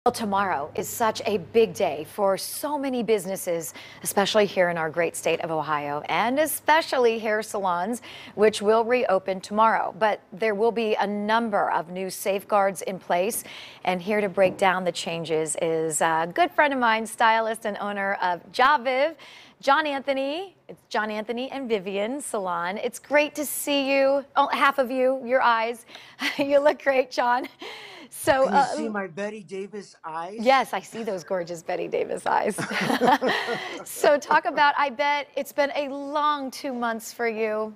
Well, tomorrow is such a big day for so many businesses, especially here in our great state of Ohio, and especially hair salons, which will reopen tomorrow. But there will be a number of new safeguards in place. And here to break down the changes is a good friend of mine, stylist and owner of Javiv, John Anthony. It's John Anthony and Vivian Salon. It's great to see you. Oh, half of you, your eyes. You look great, John. So, Can you see my Betty Davis eyes? yes, I see those gorgeous Betty Davis eyes. So talk about, I bet it's been a long 2 months for you.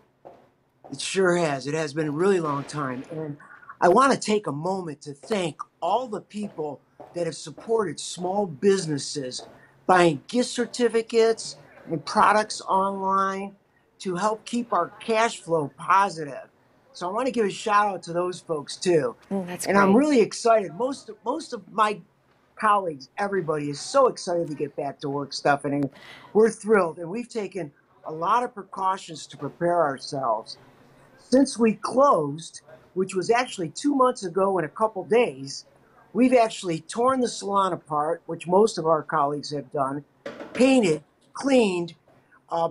It sure has. It has been a really long time. And I want to take a moment to thank all the people that have supported small businesses buying gift certificates and products online to help keep our cash flow positive. So I want to give a shout out to those folks too. That's And I'm great. really excited. Most of my colleagues, everybody is so excited to get back to work, Stephanie. We're thrilled, and we've taken a lot of precautions to prepare ourselves. Since we closed, which was actually 2 months ago in a couple days, we've actually torn the salon apart, which most of our colleagues have done, painted, cleaned,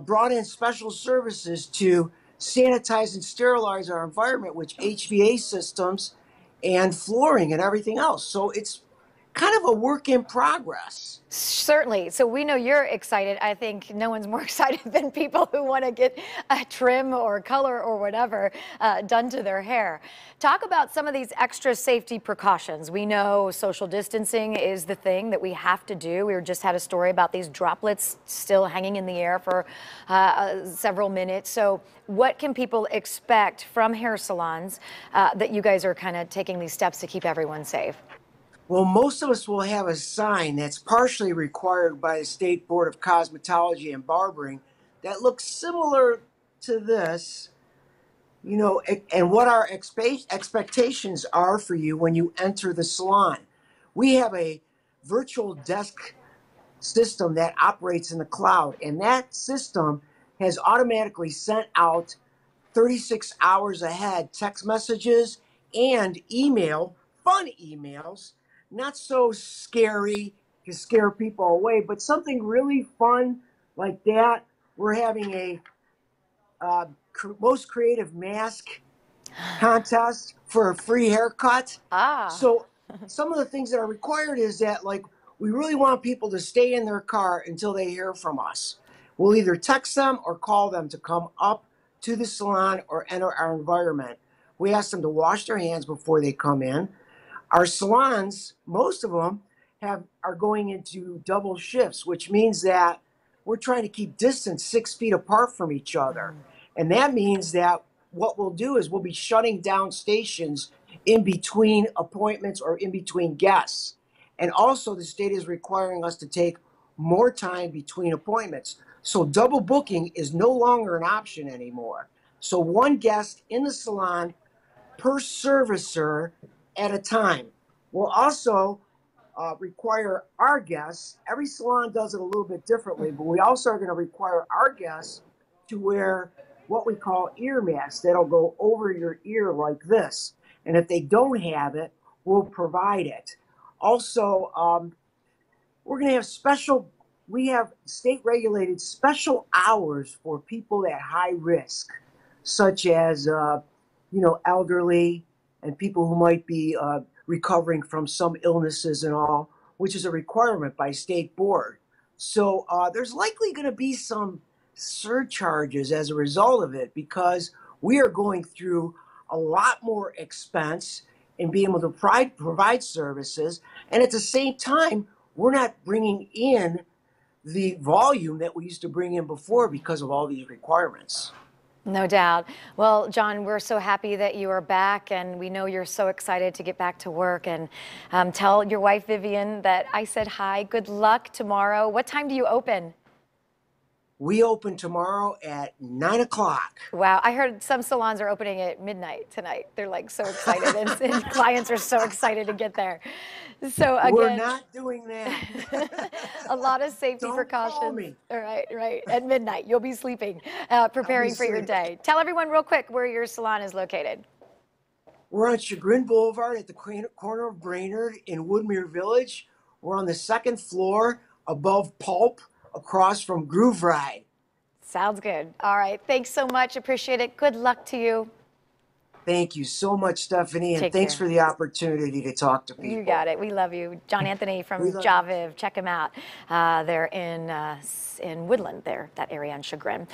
brought in special services to sanitize and sterilize our environment with HVA systems and flooring and everything else. So it's kind of a work in progress. Certainly. So we know you're excited. I think no one's more excited than people who want to get a trim or color or whatever done to their hair. Talk about some of these extra safety precautions. We know social distancing is the thing that we have to do. We just had a story about these droplets still hanging in the air for several minutes. So what can people expect from hair salons that you guys are kind of taking these steps to keep everyone safe? Well, most of us will have a sign that's partially required by the State Board of Cosmetology and Barbering that looks similar to this, and what our expectations are for you when you enter the salon. We have a virtual desk system that operates in the cloud, and that system has automatically sent out 36 hours ahead text messages and email, fun emails, not so scary to scare people away, but something really fun like that. We're having a most creative mask contest for a free haircut. Ah. So some of the things that are required is that, like, we really want people to stay in their car until they hear from us. We'll either text them or call them to come up to the salon or enter our environment. We ask them to wash their hands before they come in. Our salons, most of them, are going into double shifts, which means that we're trying to keep distance 6 feet apart from each other. And that means that what we'll do is we'll be shutting down stations in between appointments or in between guests. And also, the state is requiring us to take more time between appointments. So double booking is no longer an option anymore. So one guest in the salon per servicer at a time. We'll also require our guests, every salon does it a little bit differently, but we also are going to require our guests to wear what we call ear masks that'll go over your ear like this. And if they don't have it, we'll provide it. Also, we're going to have we have state regulated special hours for people at high risk, such as, elderly and people who might be recovering from some illnesses and all, which is a requirement by state board. So there's likely going to be some surcharges as a result of it because we are going through a lot more expense in being able to provide services. And at the same time, we're not bringing in the volume that we used to bring in before because of all these requirements. No doubt. Well, John, we're so happy that you are back, and we know you're so excited to get back to work. And tell your wife, Vivian, that I said hi. Good luck tomorrow. What time do you open? We open tomorrow at 9 o'clock. Wow. I heard some salons are opening at midnight tonight. They're like so excited, and clients are so excited to get there. So again, we're not doing that. A lot of safety Don't precautions. call me. All right, right. At midnight, you'll be sleeping, preparing for your day. Tell everyone real quick where your salon is located. We're on Chagrin Boulevard at the corner of Brainerd in Woodmere Village. We're on the second floor above Pulp across from Groove Ride. Sounds good. All right. Thanks so much. Appreciate it. Good luck to you. Thank you so much, Stephanie, and Take thanks care. for the opportunity to talk to You people. got it. We love you. John Anthony We from love Javiv. Check him out. They're in Woodland there, that area on Chagrin.